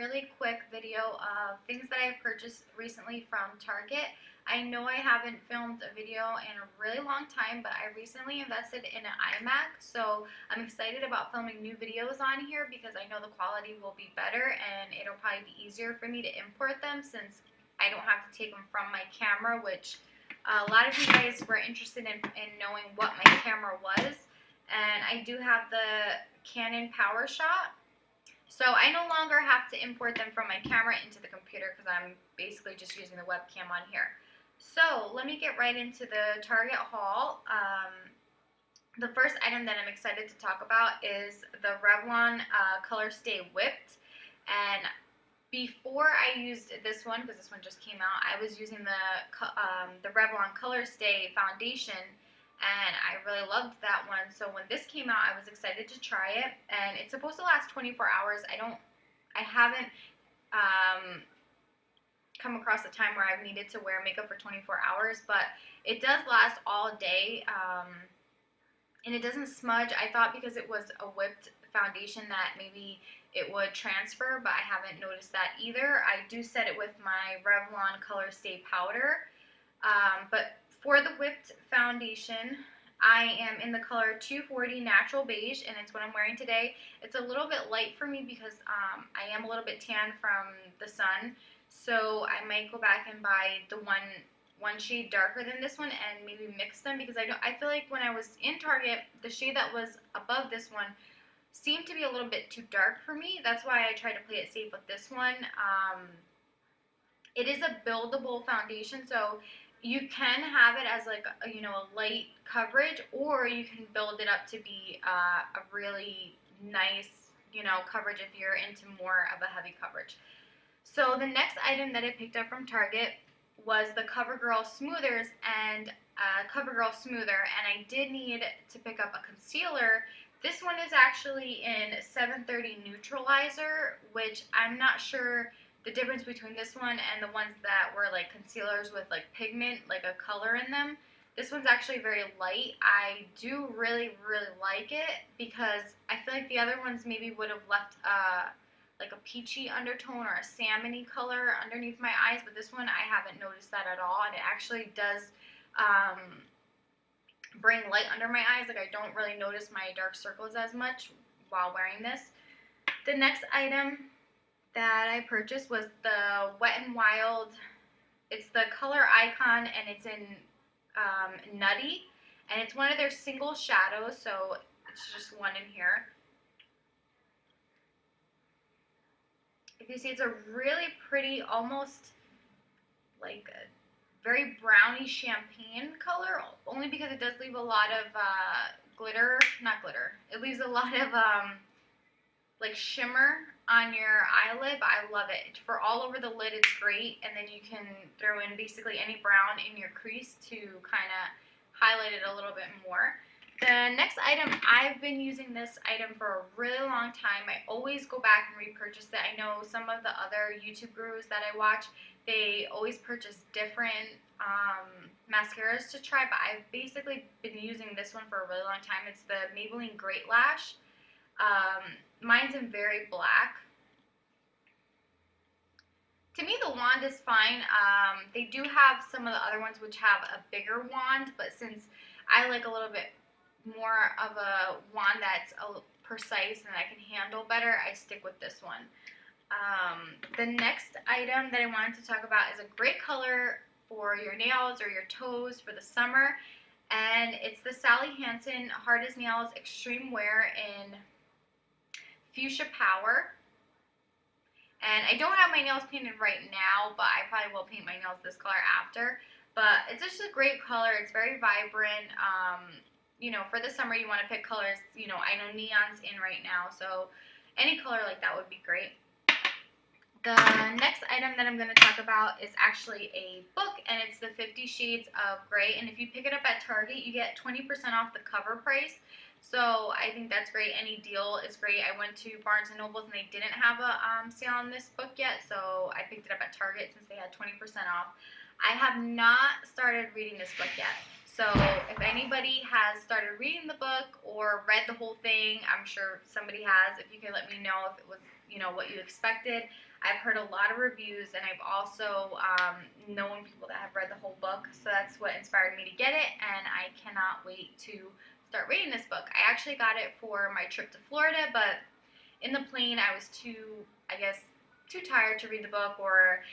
really quick video of things that I've purchased recently from Target. I know I haven't filmed a video in a really long time, but I recently invested in an iMac, so I'm excited about filming new videos on here because I know the quality will be better and it'll probably be easier for me to import them since I don't have to take them from my camera, which a lot of you guys were interested in knowing what my camera was. And I do have the Canon PowerShot. So I no longer have to import them from my camera into the computer because I'm basically just using the webcam on here. So let me get right into the Target haul. The first item that I'm excited to talk about is the Revlon Color Stay Whipped. And before I used this one, because this one just came out, I was using the Revlon Color Stay Foundation. And I really loved that one. So when this came out, I was excited to try it. And it's supposed to last 24 hours. I haven't come across a time where I've needed to wear makeup for 24 hours, but it does last all day. And it doesn't smudge. I thought because it was a whipped foundation that maybe it would transfer, but I haven't noticed that either. I do set it with my Revlon Color Stay Powder. But for the whipped foundation, I am in the color 240 Natural Beige, and it's what I'm wearing today. It's a little bit light for me because I am a little bit tan from the sun, so I might go back and buy the one shade darker than this one and maybe mix them because I feel like when I was in Target, the shade that was above this one seemed to be a little bit too dark for me. That's why I tried to play it safe with this one. It is a buildable foundation, so you can have it as like a light coverage, or you can build it up to be a really nice coverage if you're into more of a heavy coverage. So the next item that I picked up from Target was the Covergirl Smoothers and Covergirl Smoother, and I did need to pick up a concealer. This one is actually in 730 Neutralizer, which I'm not sure the difference between this one and the ones that were like concealers with like pigment, like a color in them. This one's actually very light. I do really like it because I feel like the other ones maybe would have left like a peachy undertone or a salmony color underneath my eyes, but this one I haven't noticed that at all, and it actually does bring light under my eyes. Like I don't really notice my dark circles as much while wearing this. The next item that I purchased was the Wet n Wild. It's the color Icon, and it's in Nutty, and it's one of their single shadows, so it's just one in here. If you see, it's a really pretty, almost like a very browny champagne color, only because it does leave a lot of it leaves a lot of like shimmer on your eyelid, but I love it. For all over the lid, it's great, and then you can throw in basically any brown in your crease to kind of highlight it a little bit more. The next item, I've been using this item for a really long time. I always go back and repurchase it. I know some of the other YouTube gurus that I watch, they always purchase different mascaras to try, but I've basically been using this one for a really long time. It's the Maybelline Great Lash. Mine's in very black. To me, the wand is fine. They do have some of the other ones which have a bigger wand, but since I like a little bit more of a wand that's precise and I can handle better, I stick with this one. The next item that I wanted to talk about is a great color for your nails or your toes for the summer, and it's the Sally Hansen Hard as Nails Extreme Wear in Fuchsia Power. And I don't have my nails painted right now, but I probably will paint my nails this color after. But it's just a great color. It's very vibrant. For the summer you want to pick colors. I know neon's in right now, so any color like that would be great. The next item that I'm going to talk about is actually a book, and it's the 50 Shades of Grey. And if you pick it up at Target, you get 20% off the cover price. So I think that's great. Any deal is great. I went to Barnes & Noble's and they didn't have a sale on this book yet, so I picked it up at Target since they had 20% off. I have not started reading this book yet. So if anybody has started reading the book or read the whole thing, I'm sure somebody has. If you could let me know if it was you know, what you expected. I've heard a lot of reviews, and I've also known people that have read the whole book, so that's what inspired me to get it, and I cannot wait to start reading this book. I actually got it for my trip to Florida, but in the plane I was too tired to read the book, or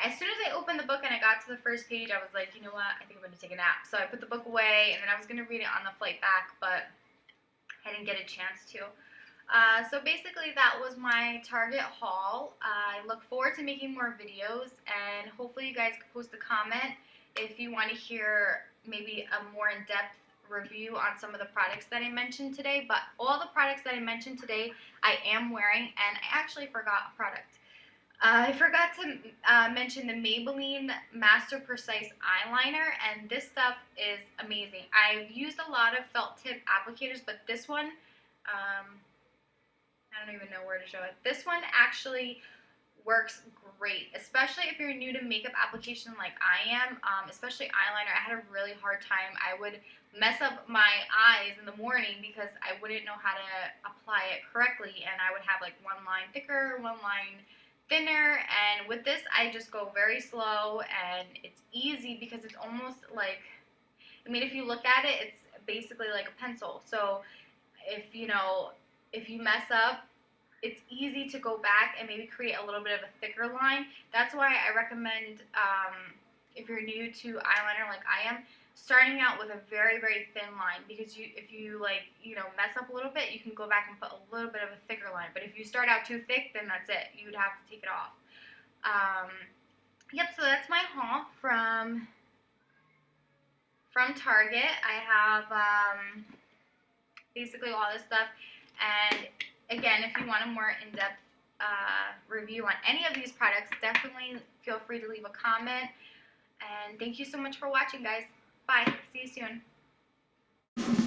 as soon as I opened the book and I got to the first page, I was like, you know what, I think I'm going to take a nap. So I put the book away, and then I was going to read it on the flight back, but I didn't get a chance to. So basically that was my Target haul. I look forward to making more videos, and hopefully you guys can post a comment if you want to hear maybe a more in-depth review on some of the products that I mentioned today. But all the products that I mentioned today I am wearing, and I actually forgot a product. I forgot to mention the Maybelline Master Precise Eyeliner, and this stuff is amazing. I've used a lot of felt tip applicators, but this one, I don't even know where to show it. This one actually works great, especially if you're new to makeup application like I am, especially eyeliner. I had a really hard time. I would mess up my eyes in the morning because I wouldn't know how to apply it correctly, and I would have like one line thicker, one line thinner, and with this I just go very slow, and it's easy because it's almost like, I mean, if you look at it, it's basically like a pencil. So if you mess up, it's easy to go back and maybe create a little bit of a thicker line. That's why I recommend, if you're new to eyeliner like I am, starting out with a very, very thin line, because if you mess up a little bit, you can go back and put a little bit of a thicker line. But if you start out too thick, then that's it. You would have to take it off. Yep, so that's my haul from Target. I have basically all this stuff, and again, if you want a more in-depth review on any of these products, definitely feel free to leave a comment. And thank you so much for watching, guys. Bye. See you soon.